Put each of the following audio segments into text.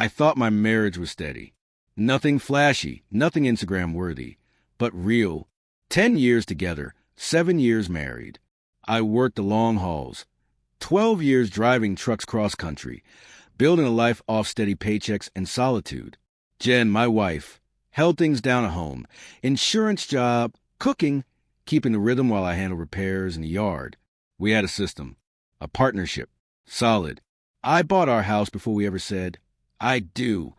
I thought my marriage was steady. Nothing flashy, nothing Instagram worthy, but real. 10 years together, 7 years married. I worked the long hauls. 12 years driving trucks cross country, building a life off steady paychecks and solitude. Jen, my wife, held things down at home. Insurance job, cooking, keeping the rhythm while I handled repairs in the yard. We had a system, a partnership, solid. I bought our house before we ever said, I do.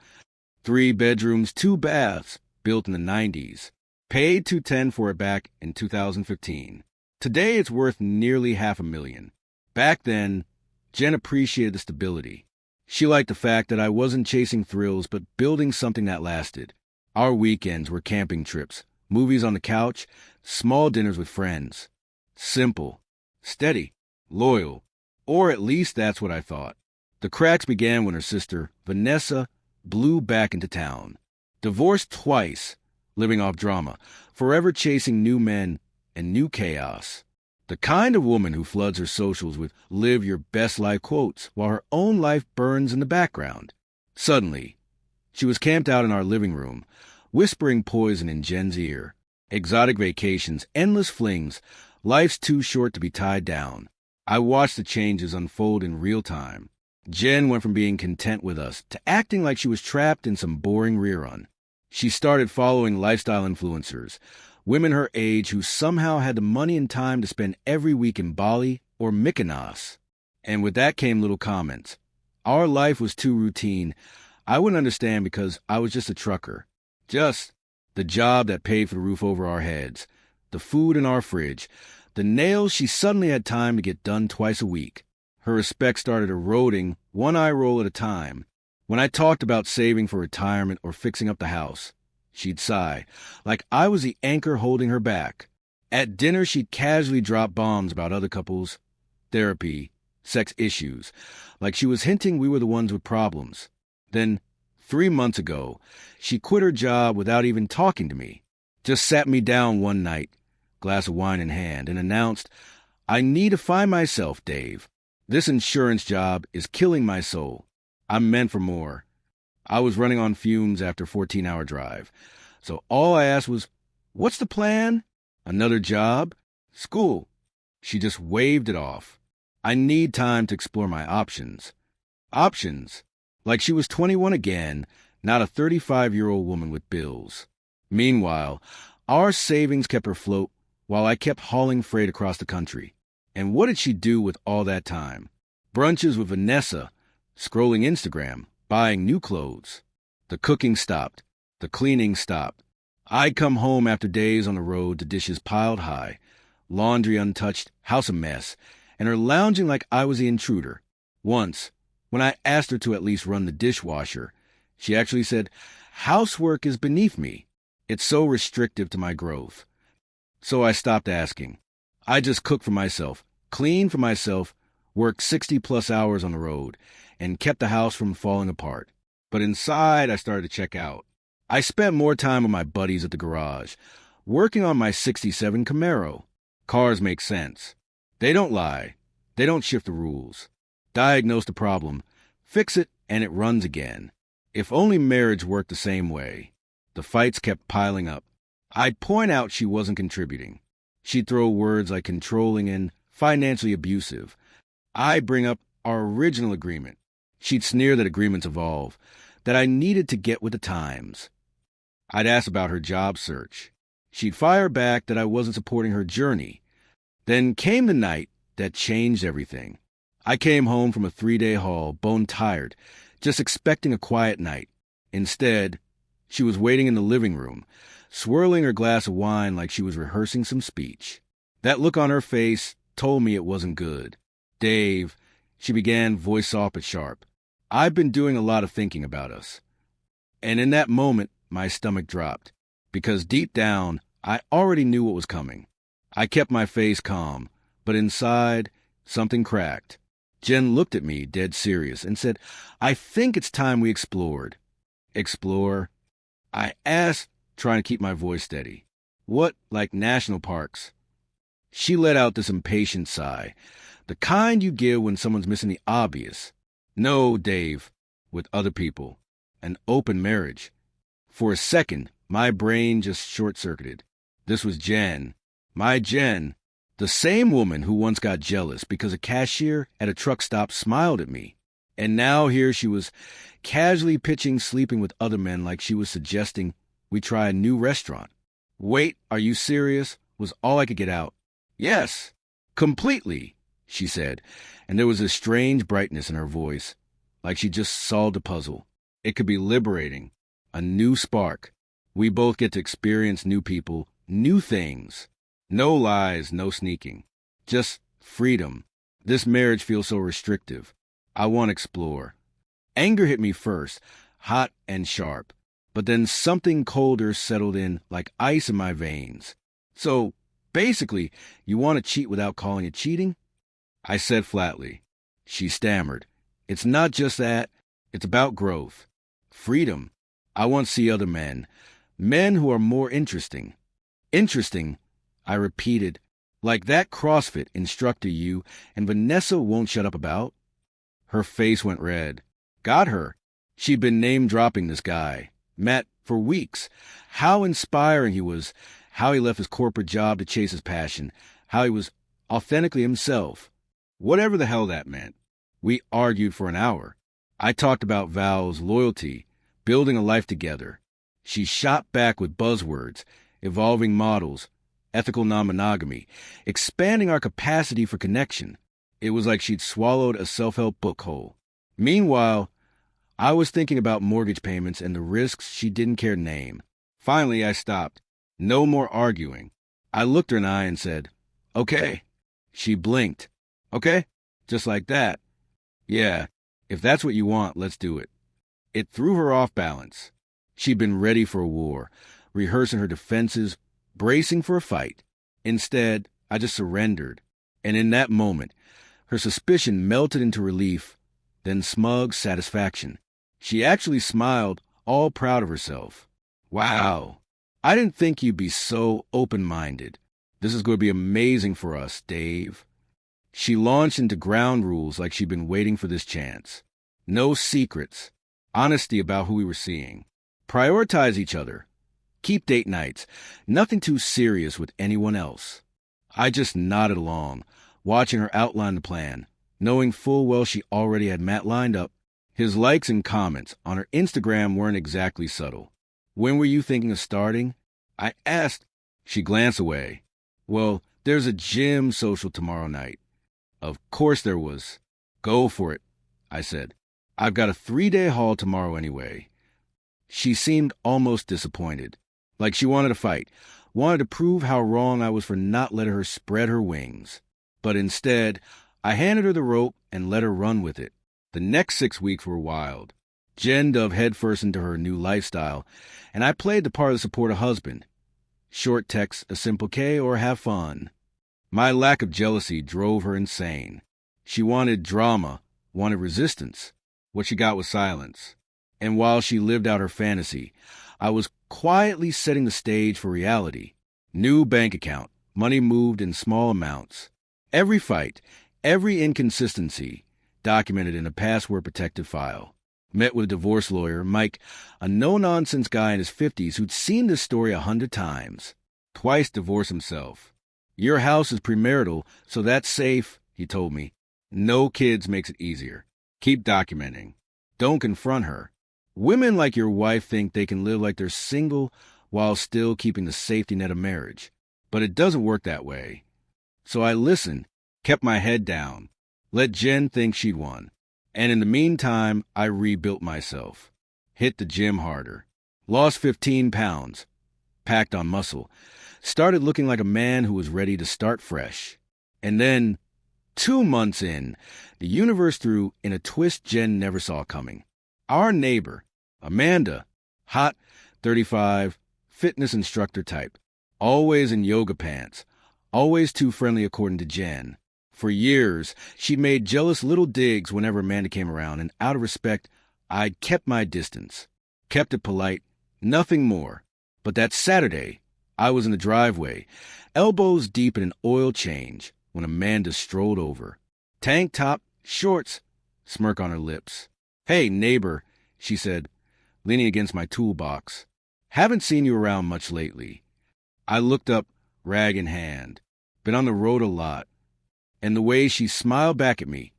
3 bedrooms, 2 baths, built in the 90s. Paid $210 for it back in 2015. Today it's worth nearly $500,000. Back then, Jen appreciated the stability. She liked the fact that I wasn't chasing thrills but building something that lasted. Our weekends were camping trips, movies on the couch, small dinners with friends. Simple, steady, loyal, or at least that's what I thought. The cracks began when her sister, Vanessa, blew back into town. Divorced twice, living off drama, forever chasing new men and new chaos. The kind of woman who floods her socials with live your best life quotes while her own life burns in the background. Suddenly, she was camped out in our living room, whispering poison in Jen's ear. Exotic vacations, endless flings, life's too short to be tied down. I watched the changes unfold in real time. Jen went from being content with us to acting like she was trapped in some boring rerun. She started following lifestyle influencers, women her age who somehow had the money and time to spend every week in Bali or Mykonos. And with that came little comments. Our life was too routine. I wouldn't understand because I was just a trucker. Just the job that paid for the roof over our heads, the food in our fridge, the nails she suddenly had time to get done twice a week. Her respect started eroding, one eye roll at a time. When I talked about saving for retirement or fixing up the house, she'd sigh, like I was the anchor holding her back. At dinner, she'd casually drop bombs about other couples, therapy, sex issues, like she was hinting we were the ones with problems. Then, 3 months ago, she quit her job without even talking to me. Just sat me down one night, glass of wine in hand, and announced, I need to find myself, Dave. This insurance job is killing my soul. I'm meant for more. I was running on fumes after a 14-hour drive. So all I asked was, what's the plan? Another job? School? She just waved it off. I need time to explore my options. Options? Like she was 21 again, not a 35-year-old woman with bills. Meanwhile, our savings kept her afloat while I kept hauling freight across the country. And what did she do with all that time? Brunches with Vanessa, scrolling Instagram, buying new clothes. The cooking stopped. The cleaning stopped. I'd come home after days on the road to dishes piled high, laundry untouched, house a mess, and her lounging like I was the intruder. Once, when I asked her to at least run the dishwasher, she actually said, housework is beneath me. It's so restrictive to my growth. So I stopped asking. I just cooked for myself, cleaned for myself, worked 60-plus hours on the road, and kept the house from falling apart. But inside, I started to check out. I spent more time with my buddies at the garage, working on my '67 Camaro. Cars make sense. They don't lie. They don't shift the rules. Diagnose the problem, fix it, and it runs again. If only marriage worked the same way. The fights kept piling up. I'd point out she wasn't contributing. She'd throw words like controlling and financially abusive. I'd bring up our original agreement. She'd sneer that agreements evolve, that I needed to get with the times. I'd ask about her job search. She'd fire back that I wasn't supporting her journey. Then came the night that changed everything. I came home from a 3-day haul, bone tired, just expecting a quiet night. Instead, she was waiting in the living room, swirling her glass of wine like she was rehearsing some speech. That look on her face told me it wasn't good. Dave, she began, voice soft but sharp. I've been doing a lot of thinking about us. And in that moment, my stomach dropped, because deep down, I already knew what was coming. I kept my face calm, but inside, something cracked. Jen looked at me, dead serious, and said, I think it's time we explored. Explore? I asked, trying to keep my voice steady. What, like national parks? She let out this impatient sigh, the kind you give when someone's missing the obvious. No, Dave, with other people. an open marriage. For a second, my brain just short-circuited. This was Jen. My Jen. The same woman who once got jealous because a cashier at a truck stop smiled at me. And now here she was casually pitching sleeping with other men like she was suggesting we try a new restaurant. Wait, are you serious? Was all I could get out. Yes, completely, she said, and there was a strange brightness in her voice, like she just solved a puzzle. It could be liberating, a new spark. We both get to experience new people, new things. No lies, no sneaking. Just freedom. This marriage feels so restrictive. I want to explore. Anger hit me first, hot and sharp, but then something colder settled in like ice in my veins. So, basically, you want to cheat without calling it cheating? I said flatly. She stammered. It's not just that. It's about growth. Freedom. I want to see other men. Men who are more interesting. Interesting, I repeated, like that CrossFit instructor you and Vanessa won't shut up about. Her face went red. Got her. She'd been name-dropping this guy. Met for weeks. How inspiring he was. How he left his corporate job to chase his passion. How he was authentically himself. Whatever the hell that meant. We argued for an hour. I talked about vows, loyalty, building a life together. She shot back with buzzwords, evolving models, ethical non-monogamy, expanding our capacity for connection. It was like she'd swallowed a self-help book whole. Meanwhile, I was thinking about mortgage payments and the risks she didn't care to name. Finally, I stopped. No more arguing. I looked her in the eye and said, "Okay." She blinked. "Okay? Just like that?" "Yeah, if that's what you want, let's do it." It threw her off balance. She'd been ready for a war, rehearsing her defenses, bracing for a fight. Instead, I just surrendered. And in that moment, her suspicion melted into relief, then smug satisfaction. She actually smiled, all proud of herself. "Wow, I didn't think you'd be so open-minded. This is going to be amazing for us, Dave." She launched into ground rules like she'd been waiting for this chance. No secrets. Honesty about who we were seeing. Prioritize each other. Keep date nights. Nothing too serious with anyone else. I just nodded along, watching her outline the plan, knowing full well she already had Matt lined up. His likes and comments on her Instagram weren't exactly subtle. "When were you thinking of starting?" I asked. She glanced away. "Well, there's a gym social tomorrow night." Of course there was. "Go for it," I said. "I've got a 3-day haul tomorrow anyway." She seemed almost disappointed, like she wanted to fight, wanted to prove how wrong I was for not letting her spread her wings. But instead, I handed her the rope and let her run with it. The next 6 weeks were wild. Jen dove headfirst into her new lifestyle, and I played the part of the supportive husband. Short texts, a simple K, or have fun. My lack of jealousy drove her insane. She wanted drama, wanted resistance. What she got was silence. And while she lived out her fantasy, I was quietly setting the stage for reality. New bank account, money moved in small amounts. Every fight, every inconsistency, documented in a password-protected file. Met with a divorce lawyer, Mike, a no-nonsense guy in his 50s who'd seen this story 100 times. Twice divorced himself. "Your house is premarital, so that's safe," he told me. "No kids makes it easier. Keep documenting. Don't confront her. Women like your wife think they can live like they're single while still keeping the safety net of marriage. But it doesn't work that way." So I listened, kept my head down, let Jen think she'd won. And in the meantime, I rebuilt myself. Hit the gym harder. Lost 15 pounds. Packed on muscle. Started looking like a man who was ready to start fresh. And then, 2 months in, the universe threw in a twist Jen never saw coming. Our neighbor, Amanda, hot, 35, fitness instructor type, always in yoga pants, always too friendly according to Jen. For years, she made jealous little digs whenever Amanda came around, and out of respect, I'd kept my distance. Kept it polite, nothing more. But that Saturday, I was in the driveway, elbows deep in an oil change, when Amanda strolled over. Tank top, shorts, smirk on her lips. "Hey, neighbor," she said. leaning against my toolbox. Haven't seen you around much lately. I looked up, rag in hand. Been on the road a lot. And the way she smiled back at me,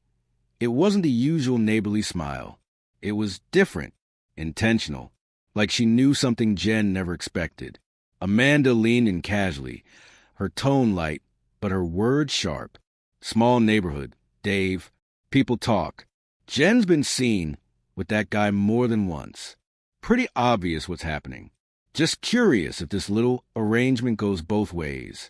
it wasn't the usual neighborly smile. It was different, intentional, like she knew something Jen never expected. Amanda leaned in casually, her tone light, but her words sharp. Small neighborhood, Dave, people talk. Jen's been seen with that guy more than once. Pretty obvious what's happening. Just curious if this little arrangement goes both ways.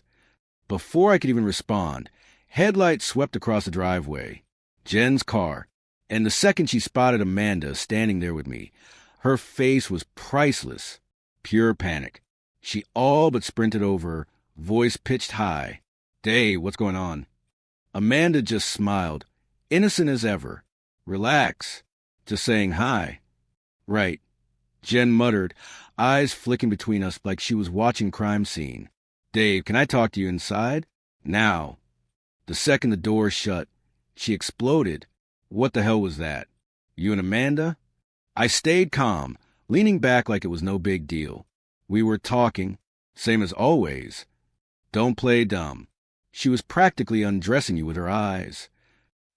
Before I could even respond, headlights swept across the driveway. Jen's car. And the second she spotted Amanda standing there with me, her face was priceless. Pure panic. She all but sprinted over, voice pitched high. "Dave, what's going on?" Amanda just smiled, innocent as ever. "Relax. Just saying hi." "Right." Jen muttered, eyes flicking between us like she was watching crime scene. "Dave, can I talk to you inside?" "Now." The second the door shut, she exploded. "What the hell was that? You and Amanda?" I stayed calm, leaning back like it was no big deal. We were talking, same as always. Don't play dumb. She was practically undressing you with her eyes.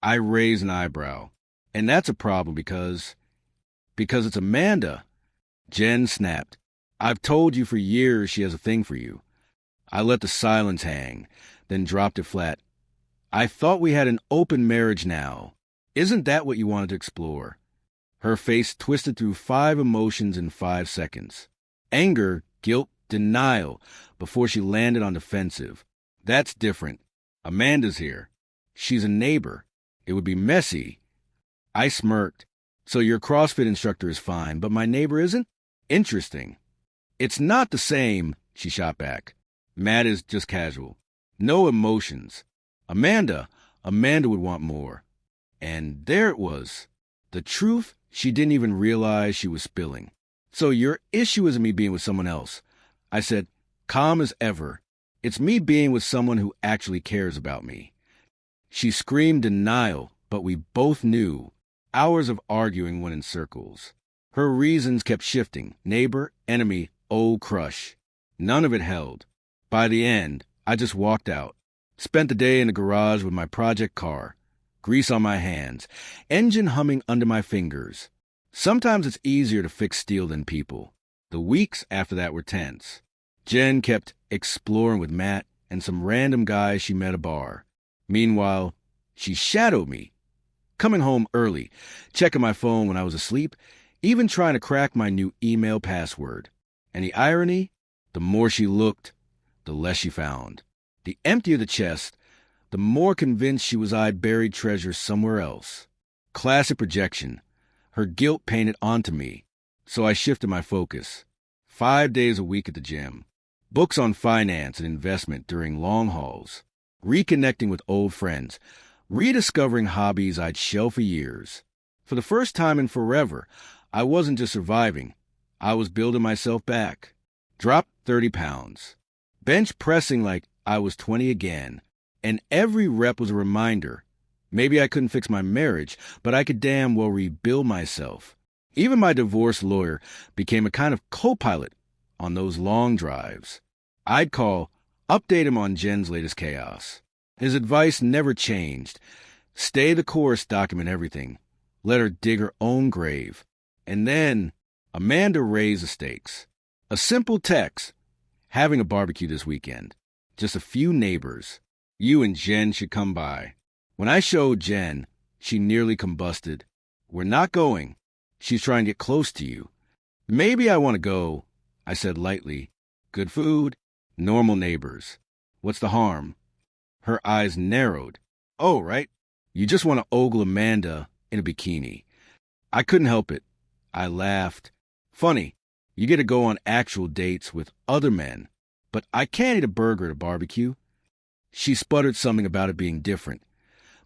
I raised an eyebrow. And that's a problem because it's Amanda. Jen snapped. "I've told you for years she has a thing for you." I let the silence hang, then dropped it flat. "I thought we had an open marriage now. Isn't that what you wanted to explore?" Her face twisted through 5 emotions in 5 seconds. Anger, guilt, denial, before she landed on defensive. "That's different. Amanda's here. She's a neighbor. It would be messy." I smirked. "So your CrossFit instructor is fine, but my neighbor isn't? Interesting." "It's not the same," she shot back. "Matt is just casual. No emotions. Amanda would want more." And there it was. The truth she didn't even realize she was spilling. "So your issue isn't me being with someone else." I said, calm as ever. "It's me being with someone who actually cares about me." She screamed denial, but we both knew. Hours of arguing went in circles. Her reasons kept shifting. Neighbor, enemy, old crush. None of it held. By the end, I just walked out. Spent the day in the garage with my project car. Grease on my hands. Engine humming under my fingers. Sometimes it's easier to fix steel than people. The weeks after that were tense. Jen kept exploring with Matt and some random guys she met at a bar. Meanwhile, she shadowed me. Coming home early, checking my phone when I was asleep, even trying to crack my new email password. And the irony? The more she looked, the less she found. The emptier the chest, the more convinced she was I'd buried treasure somewhere else. Classic projection. Her guilt painted onto me. So I shifted my focus. 5 days a week at the gym. Books on finance and investment during long hauls. Reconnecting with old friends. Rediscovering hobbies I'd shelved for years. For the first time in forever, I wasn't just surviving. I was building myself back. Dropped 30 pounds. Bench pressing like I was 20 again. And every rep was a reminder. Maybe I couldn't fix my marriage, but I could damn well rebuild myself. Even my divorce lawyer became a kind of co-pilot on those long drives. I'd call, update him on Jen's latest chaos. His advice never changed. Stay the course, document everything. Let her dig her own grave. And then Amanda raised the stakes. A simple text. Having a barbecue this weekend. Just a few neighbors. You and Jen should come by. When I showed Jen, she nearly combusted. We're not going. She's trying to get close to you. Maybe I want to go, I said lightly. Good food, normal neighbors. What's the harm? Her eyes narrowed. Oh, right. You just want to ogle Amanda in a bikini. I couldn't help it. I laughed. Funny, you get to go on actual dates with other men, but I can't eat a burger at a barbecue. She sputtered something about it being different,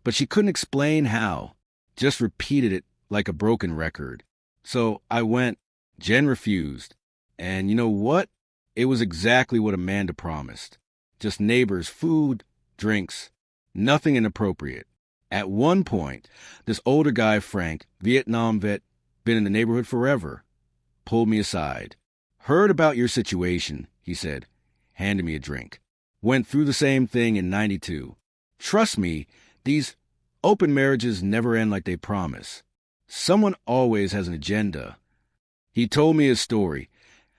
but she couldn't explain how, just repeated it like a broken record. So I went. Jen refused. And you know what? It was exactly what Amanda promised. Just neighbors, food, drinks, nothing inappropriate. At one point, this older guy, Frank, Vietnam vet, been in the neighborhood forever. pulled me aside. "Heard about your situation," he said, handing me a drink. "Went through the same thing in '92. Trust me, these open marriages never end like they promise. Someone always has an agenda." He told me his story,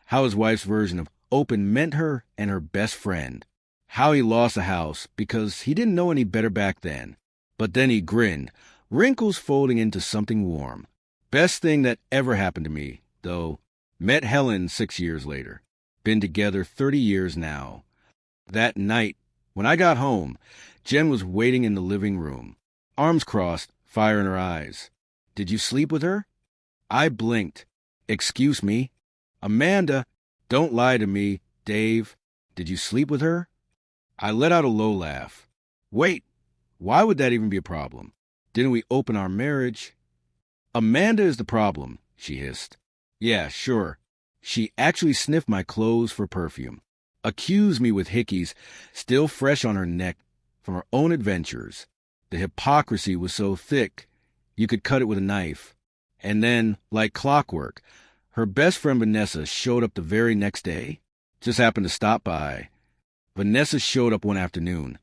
how his wife's version of open meant her and her best friend, how he lost a house because he didn't know any better back then. But then he grinned, wrinkles folding into something warm. Best thing that ever happened to me, though. Met Helen 6 years later. Been together 30 years now. That night, when I got home, Jen was waiting in the living room, arms crossed, fire in her eyes. "Did you sleep with her?" I blinked. "Excuse me. Amanda, don't lie to me. Dave, did you sleep with her?" I let out a low laugh. "Wait, why would that even be a problem? Didn't we open our marriage?" "Amanda is the problem," she hissed. "Yeah, sure. She actually sniffed my clothes for perfume. Accused me with hickeys still fresh on her neck from her own adventures. The hypocrisy was so thick, you could cut it with a knife. And then, like clockwork, her best friend Vanessa showed up the very next day. Just happened to stop by. Vanessa showed up one afternoon,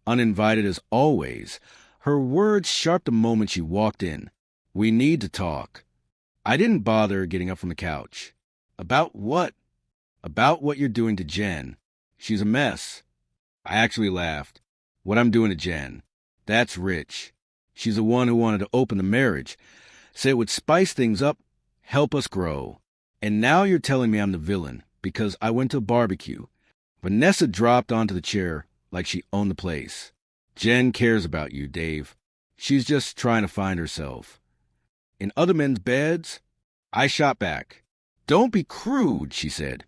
uninvited as always, her words sharp the moment she walked in. "We need to talk." I didn't bother getting up from the couch. "About what?" "About what you're doing to Jen. She's a mess." I actually laughed. "What I'm doing to Jen? That's rich. She's the one who wanted to open the marriage, said it would spice things up, help us grow. And now you're telling me I'm the villain because I went to a barbecue." Vanessa dropped onto the chair like she owned the place. "Jen cares about you, Dave. She's just trying to find herself." "In other men's beds?" I shot back. "Don't be crude," she said,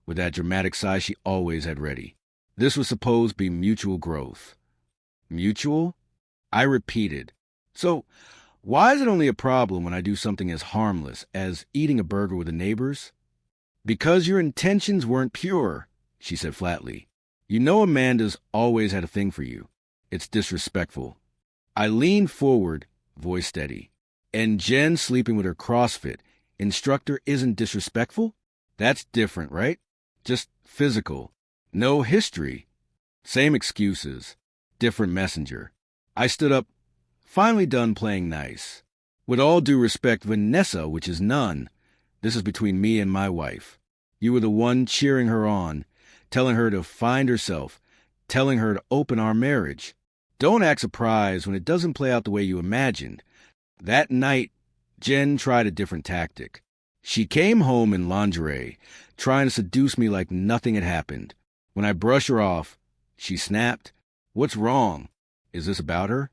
with that dramatic sigh she always had ready. This was supposed to be mutual growth. Mutual? I repeated. "So, why is it only a problem when I do something as harmless as eating a burger with the neighbors?" "Because your intentions weren't pure," she said flatly. "You know Amanda's always had a thing for you. It's disrespectful." I leaned forward, voice steady. "And Jen sleeping with her CrossFit instructor isn't disrespectful? That's different, right? Just physical. No history. Same excuses. Different messenger." I stood up, finally done playing nice. "With all due respect, Vanessa, which is none, this is between me and my wife. You were the one cheering her on, telling her to find herself, telling her to open our marriage. Don't act surprised when it doesn't play out the way you imagined. That night, Jen tried a different tactic. She came home in lingerie, trying to seduce me like nothing had happened. When I brushed her off, she snapped, 'What's wrong? Is this about her?'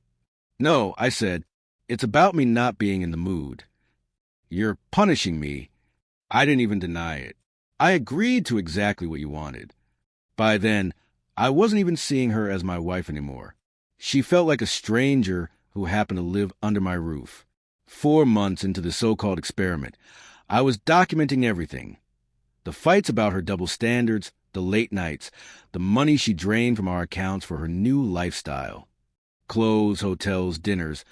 'No,' I said. 'It's about me not being in the mood.' 'You're punishing me.' I didn't even deny it. I agreed to exactly what you wanted. By then, I wasn't even seeing her as my wife anymore. She felt like a stranger who happened to live under my roof. 4 months into the so-called experiment, I was documenting everything. The fights about her double standards, the late nights, the money she drained from our accounts for her new lifestyle. Clothes, hotels, dinners,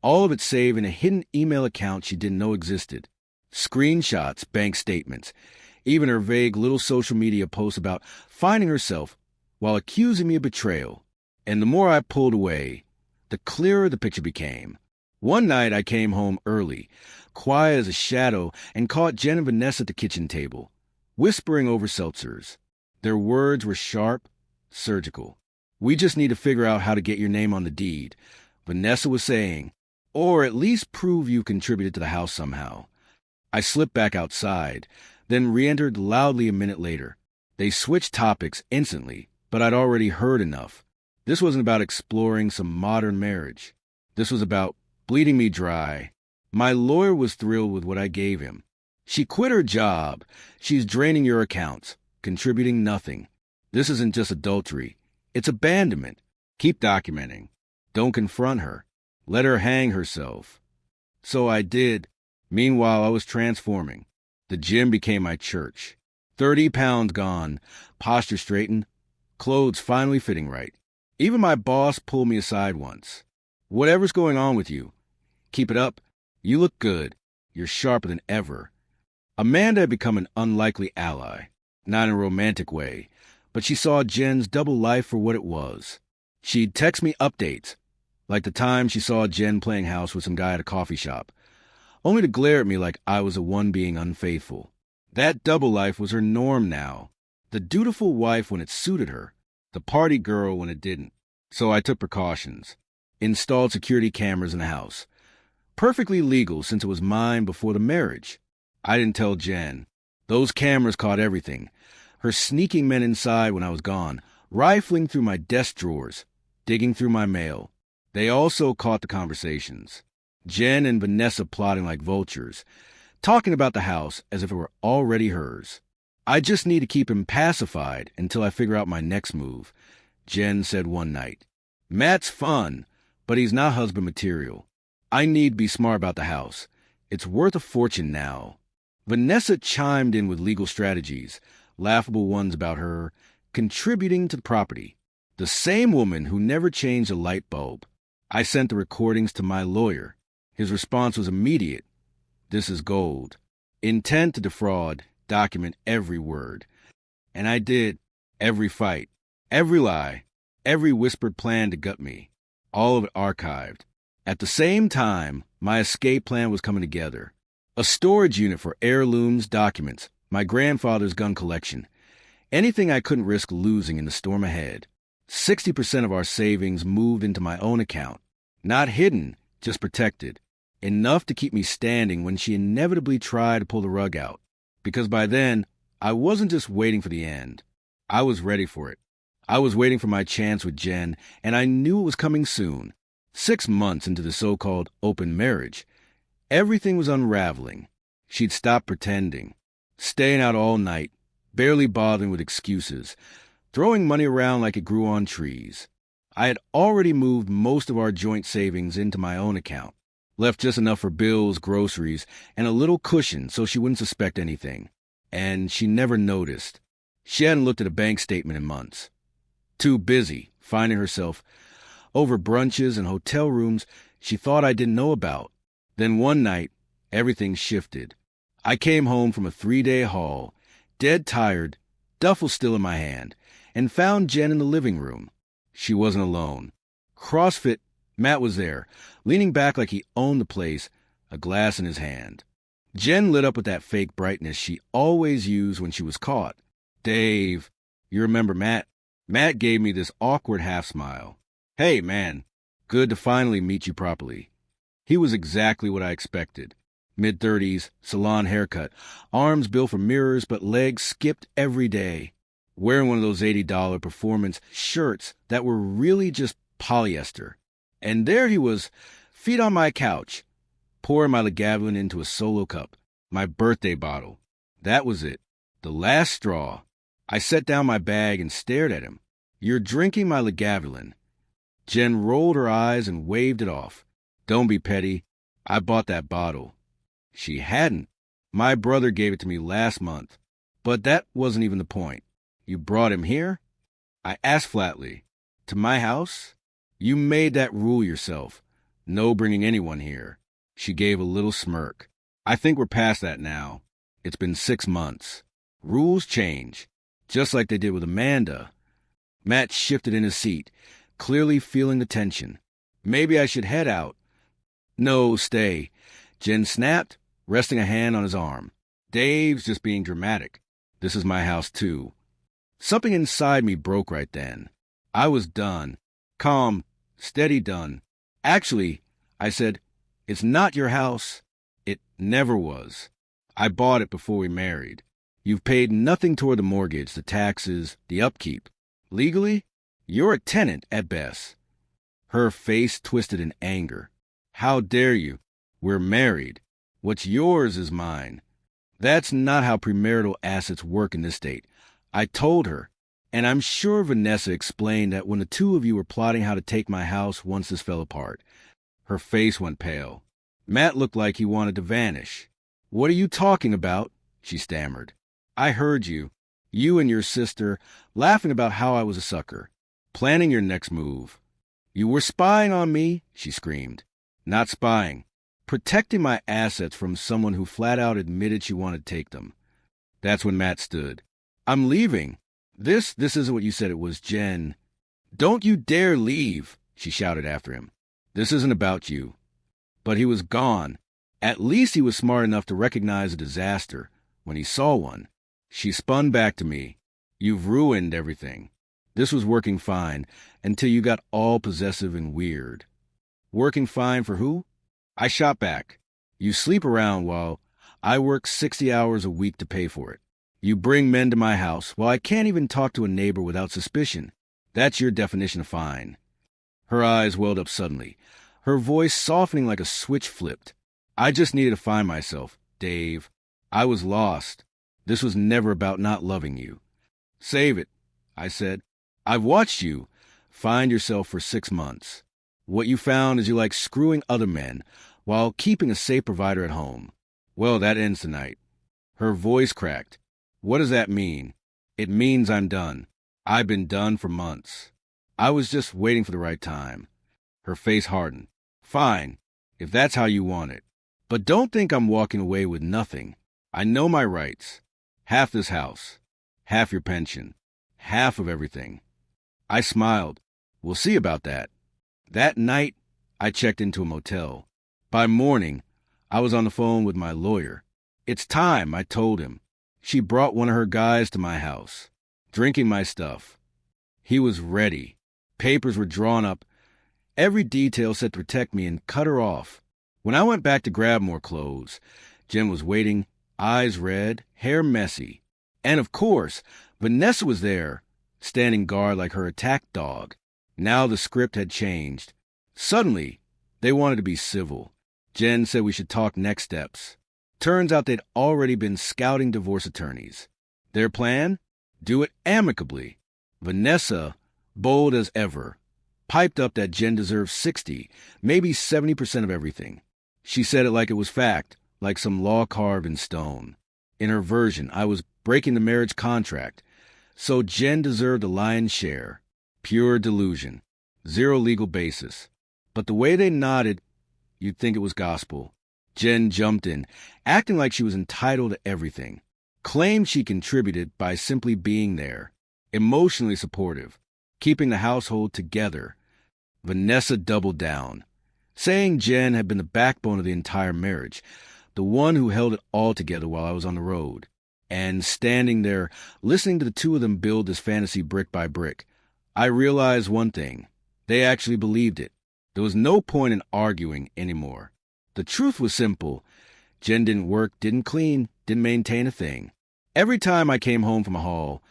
all of it saved in a hidden email account she didn't know existed. Screenshots, bank statements, even her vague little social media posts about finding herself while accusing me of betrayal. And the more I pulled away, the clearer the picture became. One night I came home early, quiet as a shadow, and caught Jen and Vanessa at the kitchen table, whispering over seltzers. Their words were sharp, surgical. "We just need to figure out how to get your name on the deed," Vanessa was saying, "or at least prove you contributed to the house somehow." I slipped back outside, then re-entered loudly a minute later. They switched topics instantly, but I'd already heard enough. This wasn't about exploring some modern marriage. This was about bleeding me dry. My lawyer was thrilled with what I gave him. "She quit her job. She's draining your accounts, contributing nothing. This isn't just adultery. It's abandonment. Keep documenting. Don't confront her. Let her hang herself." So I did. Meanwhile, I was transforming. The gym became my church. 30 pounds gone, posture straightened, clothes finally fitting right. Even my boss pulled me aside once. "Whatever's going on with you, keep it up. You look good. You're sharper than ever." Amanda had become an unlikely ally, not in a romantic way, but she saw Jen's double life for what it was. She'd text me updates, like the time she saw Jen playing house with some guy at a coffee shop, only to glare at me like I was the one being unfaithful. That double life was her norm now. The dutiful wife when it suited her, the party girl when it didn't. So I took precautions. Installed security cameras in the house. Perfectly legal since it was mine before the marriage. I didn't tell Jen. Those cameras caught everything. Her sneaking men inside when I was gone, rifling through my desk drawers, digging through my mail. They also caught the conversations. Jen and Vanessa plotting like vultures, talking about the house as if it were already hers. I just need to keep him pacified until I figure out my next move, Jen said one night. Matt's fun, but he's not husband material. I need to be smart about the house. It's worth a fortune now. Vanessa chimed in with legal strategies, laughable ones about her, contributing to the property. The same woman who never changed a light bulb. I sent the recordings to my lawyer. His response was immediate. This is gold. Intent to defraud, document every word. And I did. Every fight, every lie, every whispered plan to gut me. All of it archived. At the same time, my escape plan was coming together. A storage unit for heirlooms, documents, my grandfather's gun collection. Anything I couldn't risk losing in the storm ahead. 60% of our savings moved into my own account. Not hidden, just protected. Enough to keep me standing when she inevitably tried to pull the rug out. Because by then, I wasn't just waiting for the end. I was ready for it. I was waiting for my chance with Jen, and I knew it was coming soon. 6 months into the so-called open marriage, everything was unraveling. She'd stopped pretending, staying out all night, barely bothering with excuses, throwing money around like it grew on trees. I had already moved most of our joint savings into my own account, left just enough for bills, groceries, and a little cushion so she wouldn't suspect anything. And she never noticed. She hadn't looked at a bank statement in months. Too busy, finding herself over brunches and hotel rooms she thought I didn't know about. Then one night, everything shifted. I came home from a 3-day haul, dead tired, duffel still in my hand, and found Jen in the living room. She wasn't alone. CrossFit, Matt was there, leaning back like he owned the place, a glass in his hand. Jen lit up with that fake brightness she always used when she was caught. Dave, you remember Matt? Matt gave me this awkward half-smile. Hey, man, good to finally meet you properly. He was exactly what I expected. Mid-30s, salon haircut, arms built for mirrors but legs skipped every day. Wearing one of those $80 performance shirts that were really just polyester. And there he was, feet on my couch, pouring my Lagavulin into a solo cup, my birthday bottle. That was it, the last straw. I set down my bag and stared at him. You're drinking my Lagavulin. Jen rolled her eyes and waved it off. Don't be petty. I bought that bottle. She hadn't. My brother gave it to me last month. But that wasn't even the point. You brought him here? I asked flatly. To my house? You made that rule yourself. No bringing anyone here. She gave a little smirk. I think we're past that now. It's been 6 months. Rules change. Just like they did with Amanda. Matt shifted in his seat, clearly feeling the tension. Maybe I should head out. No, stay. Jen snapped, resting a hand on his arm. Dave's just being dramatic. This is my house, too. Something inside me broke right then. I was done. Calm, steady done. Actually, I said, it's not your house. It never was. I bought it before we married. You've paid nothing toward the mortgage, the taxes, the upkeep. Legally, you're a tenant at best. Her face twisted in anger. How dare you? We're married. What's yours is mine. That's not how premarital assets work in this state. I told her, and I'm sure Vanessa explained that when the two of you were plotting how to take my house once this fell apart. Her face went pale. Matt looked like he wanted to vanish. What are you talking about? She stammered. I heard you. You and your sister laughing about how I was a sucker. Planning your next move. You were spying on me, she screamed. Not spying. protecting my assets from someone who flat out admitted she wanted to take them. That's when Matt stood. I'm leaving. This isn't what you said it was, Jen. Don't you dare leave, she shouted after him. This isn't about you. But he was gone. At least he was smart enough to recognize a disaster when he saw one. She spun back to me. You've ruined everything. This was working fine until you got all possessive and weird. Working fine for who? I shot back. You sleep around while I work 60 hours a week to pay for it. You bring men to my house while I can't even talk to a neighbor without suspicion. That's your definition of fine. Her eyes welled up suddenly, her voice softening like a switch flipped. I just needed to find myself, Dave. I was lost. This was never about not loving you. Save it, I said. I've watched you find yourself for 6 months. What you found is you like screwing other men while keeping a safe provider at home. Well, that ends tonight. Her voice cracked. What does that mean? It means I'm done. I've been done for months. I was just waiting for the right time. Her face hardened. Fine, if that's how you want it. But don't think I'm walking away with nothing. I know my rights. Half this house. Half your pension. Half of everything. I smiled. We'll see about that. That night, I checked into a motel. By morning, I was on the phone with my lawyer. It's time, I told him. She brought one of her guys to my house, drinking my stuff. He was ready. Papers were drawn up, every detail set to protect me, and cut her off. When I went back to grab more clothes, Jen was waiting, eyes red, hair messy. And of course, Vanessa was there, standing guard like her attack dog. Now the script had changed. Suddenly, they wanted to be civil. Jen said we should talk next steps. Turns out they'd already been scouting divorce attorneys. Their plan? Do it amicably. Vanessa, bold as ever, piped up that Jen deserved 60, maybe 70% of everything. She said it like it was fact, like some law carved in stone. In her version, I was breaking the marriage contract, so Jen deserved a lion's share. Pure delusion. Zero legal basis. But the way they nodded, you'd think it was gospel. Jen jumped in, acting like she was entitled to everything. Claimed she contributed by simply being there. Emotionally supportive. Keeping the household together. Vanessa doubled down, saying Jen had been the backbone of the entire marriage, the one who held it all together while I was on the road. And standing there, listening to the two of them build this fantasy brick by brick, I realized one thing. They actually believed it. There was no point in arguing anymore. The truth was simple. Jen didn't work, didn't clean, didn't maintain a thing. Every time I came home from a haul,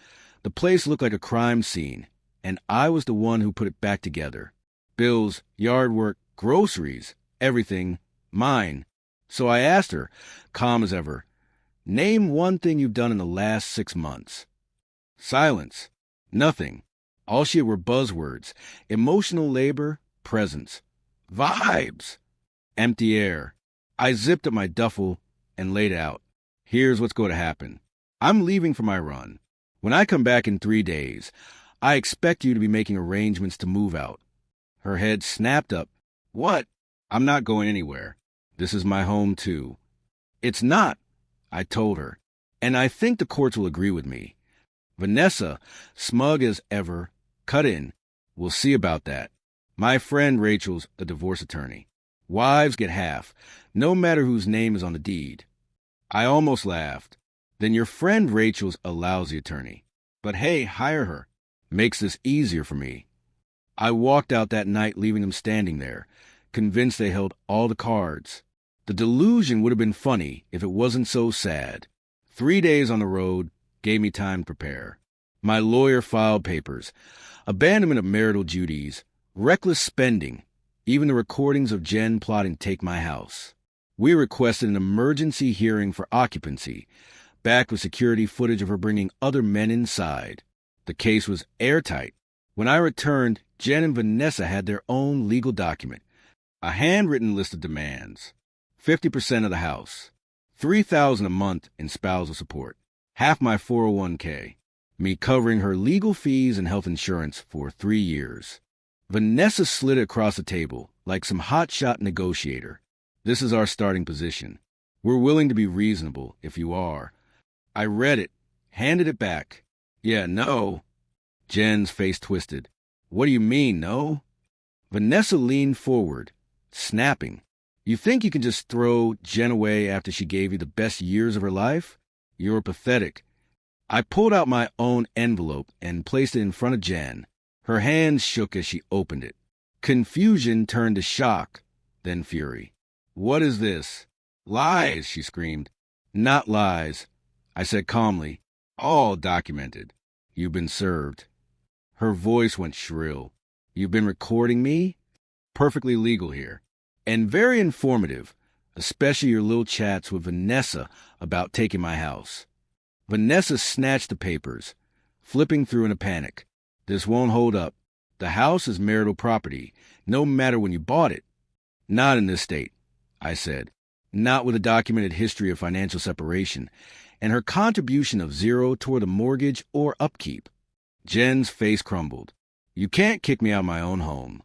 the place looked like a crime scene, and I was the one who put it back together. Bills, yard work, groceries, everything, mine. So I asked her, calm as ever, name one thing you've done in the last 6 months. Silence. Nothing. All she had were buzzwords. Emotional labor, presence. Vibes. Empty air. I zipped up my duffel and laid out. Here's what's going to happen. I'm leaving for my run. When I come back in 3 days, I expect you to be making arrangements to move out. Her head snapped up. What? I'm not going anywhere. This is my home, too. It's not, I told her, and I think the courts will agree with me. Vanessa, smug as ever, cut in. We'll see about that. My friend Rachel's a divorce attorney. Wives get half, no matter whose name is on the deed. I almost laughed. Then your friend Rachel's a lousy attorney. But hey, hire her. Makes this easier for me. I walked out that night, leaving them standing there, convinced they held all the cards. The delusion would have been funny if it wasn't so sad. 3 days on the road gave me time to prepare. My lawyer filed papers, abandonment of marital duties, reckless spending, even the recordings of Jen plotting to take my house. We requested an emergency hearing for occupancy, backed with security footage of her bringing other men inside. The case was airtight. When I returned, Jen and Vanessa had their own legal document, a handwritten list of demands. 50% of the house, $3,000 a month in spousal support, half my 401k, me covering her legal fees and health insurance for 3 years. Vanessa slid across the table like some hotshot negotiator. This is our starting position. We're willing to be reasonable, if you are. I read it, handed it back. Yeah, no. Jen's face twisted. What do you mean, no? Vanessa leaned forward, snapping. You think you can just throw Jen away after she gave you the best years of her life? You're pathetic. I pulled out my own envelope and placed it in front of Jen. Her hands shook as she opened it. Confusion turned to shock, then fury. What is this? Lies, she screamed. Not lies, I said calmly. All documented. You've been served. Her voice went shrill. You've been recording me? Perfectly legal here. And very informative, especially your little chats with Vanessa about taking my house. Vanessa snatched the papers, flipping through in a panic. This won't hold up. The house is marital property, no matter when you bought it. Not in this state, I said. Not with a documented history of financial separation, and her contribution of zero toward the mortgage or upkeep. Jen's face crumbled. You can't kick me out of my own home.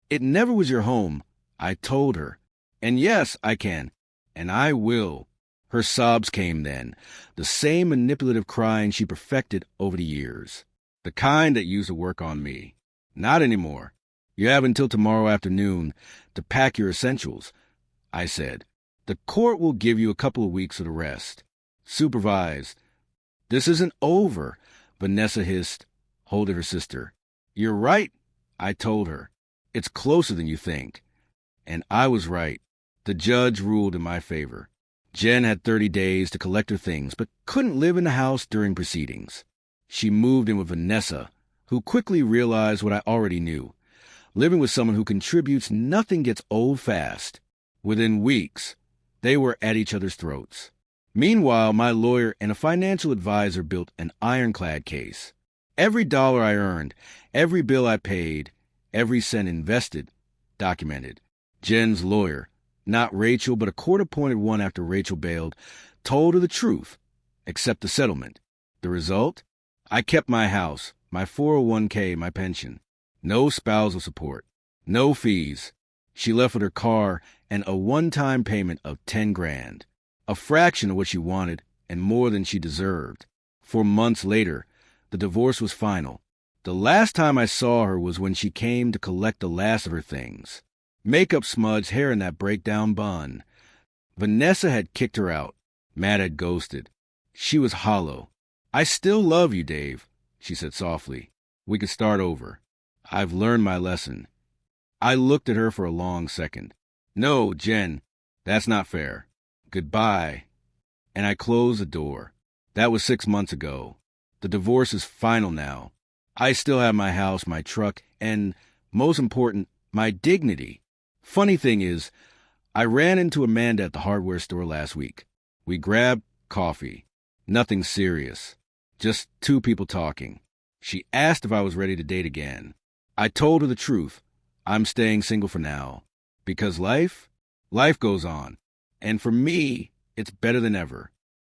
It never was your home, I told her. And yes, I can. And I will. Her sobs came then, the same manipulative crying she perfected over the years. The kind that used to work on me. Not anymore. You have until tomorrow afternoon to pack your essentials, I said. The court will give you a couple of weeks of the rest. Supervised. This isn't over, Vanessa hissed, holding her sister. You're right, I told her. It's closer than you think. And I was right. The judge ruled in my favor. Jen had 30 days to collect her things, but couldn't live in the house during proceedings. She moved in with Vanessa, who quickly realized what I already knew. Living with someone who contributes, nothing gets old fast. Within weeks, they were at each other's throats. Meanwhile, my lawyer and a financial advisor built an ironclad case. Every dollar I earned, every bill I paid, every cent invested, documented. Jen's lawyer, not Rachel, but a court-appointed one after Rachel bailed, told her the truth, except the settlement. The result? I kept my house, my 401k, my pension. No spousal support. No fees. She left with her car and a one-time payment of $10,000. A fraction of what she wanted and more than she deserved. 4 months later, the divorce was final. The last time I saw her was when she came to collect the last of her things. Makeup smudged, hair in that breakdown bun. Vanessa had kicked her out. Matt had ghosted. She was hollow. I still love you, Dave, she said softly. We could start over. I've learned my lesson. I looked at her for a long second. No, Jen, that's not fair. Goodbye. And I closed the door. That was 6 months ago. The divorce is final now. I still have my house, my truck, and, most important, my dignity. Funny thing is, I ran into Amanda at the hardware store last week. We grabbed coffee. Nothing serious. Just two people talking. She asked if I was ready to date again. I told her the truth. I'm staying single for now. Because life goes on. And for me, it's better than ever.